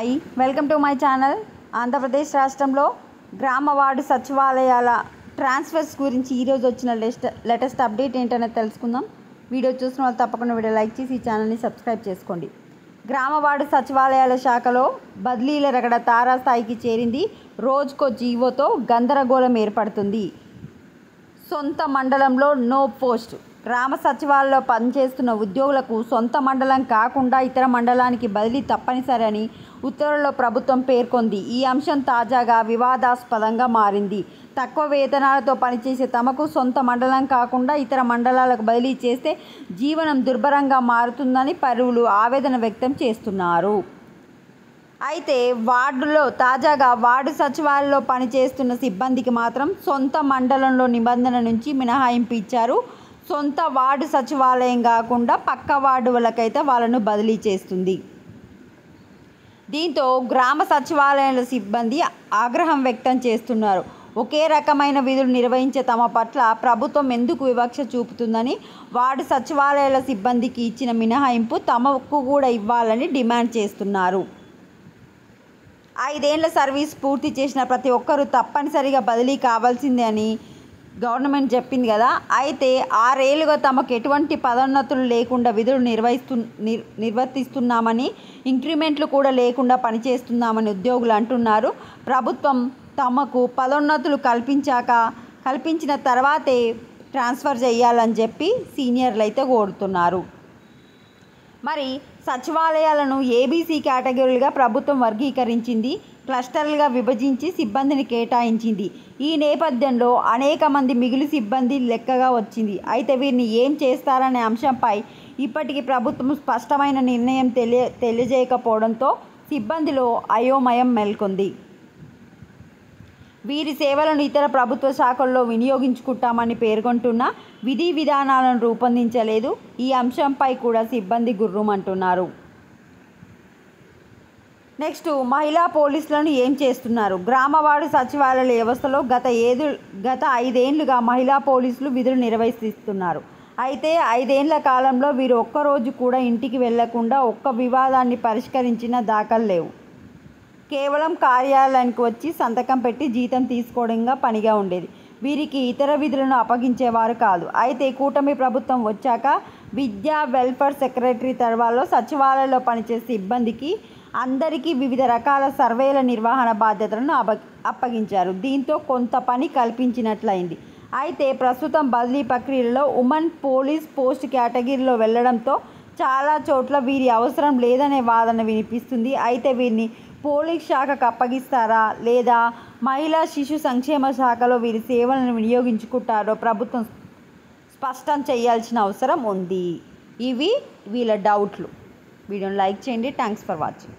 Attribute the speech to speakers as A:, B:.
A: Hi welcome to my channel. Andhra Pradesh రాష్ట్రంలో గ్రామ ward సచివాలయాల ట్రాన్స్ఫర్స్ గురించి ఈరోజు వచ్చిన లేటెస్ట్ అప్డేట్ ఏంటనేది తెలుసుకుందాం. వీడియో చూసిన వాళ్ళు తప్పకుండా వీడియో లైక్ చేసి ఈ ఛానల్ని సబ్స్క్రైబ్ చేసుకోండి. గ్రామ వార్డు సచివాలయాల శాఖలో బదిలీల రగడ తారాస్థాయికి చేరింది. రోజుకో జీవోతో గందరగోళం ఏర్పడుతుంది. సొంత మండలంలో నో పోస్ట్. గ్రామ సచివాలయంలో పనిచేస్తున్న ఉద్యోగులకు సొంత మండలం కాకుండా ఇతర మండలానికి బదిలీ తప్పనిసరి అని ఉత్తర్వుల్లో ప్రభుత్వం పేర్కొంది. ఈ అంశం తాజాగా వివాదాస్పదంగా మారింది. తక్కువ వేతనాలతో పనిచేసే తమకు సొంత మండలం కాకుండా ఇతర మండలాలకు బదిలీ చేస్తే జీవనం దుర్భరంగా మారుతుందని పలువురు ఆవేదన వ్యక్తం చేస్తున్నారు. అయితే తాజాగా వార్డు సచివాలయంలో పనిచేస్తున్న సిబ్బందికి మాత్రం సొంత మండలంలో నిబంధన నుంచి మినహాయింపు ఇచ్చారు. సొంత వార్డు సచివాలయం కాకుండా పక్క వార్డు వాళ్ళకైతే వాళ్ళను బదిలీ చేస్తుంది. దీంతో గ్రామ సచివాలయాల సిబ్బంది ఆగ్రహం వ్యక్తం చేస్తున్నారు. ఒకే రకమైన విధులు నిర్వహించే తమ పట్ల ప్రభుత్వం ఎందుకు వివక్ష చూపుతుందని వార్డు సచివాలయాల సిబ్బందికి ఇచ్చిన మినహాయింపు తమకు కూడా ఇవ్వాలని డిమాండ్ చేస్తున్నారు. 5 ఏళ్ల సర్వీస్ పూర్తి చేసిన ప్రతి ఒక్కరూ తప్పనిసరిగా బదిలీ కావాల్సిందే అని గవర్నమెంట్ చెప్పింది కదా. అయితే 6 ఏళ్లుగా తమకు ఎటువంటి పదోన్నతులు లేకుండా విధులు నిర్వర్తిస్తున్నామని, ఇంక్రిమెంట్లు కూడా లేకుండా పనిచేస్తున్నామని ఉద్యోగులు అంటున్నారు. ప్రభుత్వం తమకు పదోన్నతులు కల్పించిన తర్వాతే ట్రాన్స్ఫర్ చేయాలని చెప్పి సీనియర్లు అయితే కోరుతున్నారు. మరి సచివాలయాలను ఏబీసీ కేటగిరీలుగా ప్రభుత్వం వర్గీకరించింది. క్లస్టర్లుగా విభజించి సిబ్బందిని కేటాయించింది. ఈ నేపథ్యంలో అనేక మంది మిగులు సిబ్బంది లెక్కగా వచ్చింది. అయితే వీరిని ఏం చేస్తారనే అంశంపై ఇప్పటికీ ప్రభుత్వం స్పష్టమైన నిర్ణయం తెలియజేయకపోవడంతో సిబ్బందిలో అయోమయం నెలకొంది. వీరి సేవలను ఇతర ప్రభుత్వ శాఖల్లో వినియోగించుకుంటామని పేర్కొంటున్నా విధి విధానాలను రూపొందించలేదు. ఈ అంశంపై కూడా సిబ్బంది గుర్రుమంటున్నారు. నెక్స్ట్, మహిళా పోలీసులను ఏం చేస్తున్నారు? గ్రామవార్డు సచివాలయాల వ్యవస్థలో గత 5 ఏళ్లుగా మహిళా పోలీసులు విధులు నిర్వహిస్తున్నారు. అయితే 5 ఏళ్ల కాలంలో వీరు ఒక్కరోజు కూడా ఇంటికి వెళ్లకుండా ఒక్క వివాదాన్ని పరిష్కరించిన దాఖలు లేవు. కేవలం కార్యాలయానికి వచ్చి సంతకం పెట్టి జీతం తీసుకోవడంగా పనిగా ఉండేది. వీరికి ఇతర విధులను అప్పగించేవారు కాదు. అయితే కూటమి ప్రభుత్వం వచ్చాక విద్యా వెల్ఫేర్ సెక్రటరీ తరహాలో సచివాలయంలో పనిచేసే సిబ్బందికి అందరికీ వివిధ రకాల సర్వేల నిర్వహణ బాధ్యతలను అప్పగించారు. దీంతో కొంత పని కల్పించినట్లయింది. అయితే ప్రస్తుతం బదిలీ ప్రక్రియలో ఉమెన్ పోలీస్ పోస్ట్ కేటగిరీలో వెళ్లడంతో చాలా చోట్ల వీరి అవసరం లేదనే వాదన వినిపిస్తుంది. అయితే వీరిని పోలీస్ శాఖకు అప్పగిస్తారా లేదా మహిళా శిశు సంక్షేమ శాఖలో వీరి సేవలను వినియోగించుకుంటారో ప్రభుత్వం స్పష్టం చేయాల్సిన అవసరం ఉంది. ఇవి వీళ్ళ డౌట్లు. వీడియోని లైక్ చేయండి. Thanks for watching.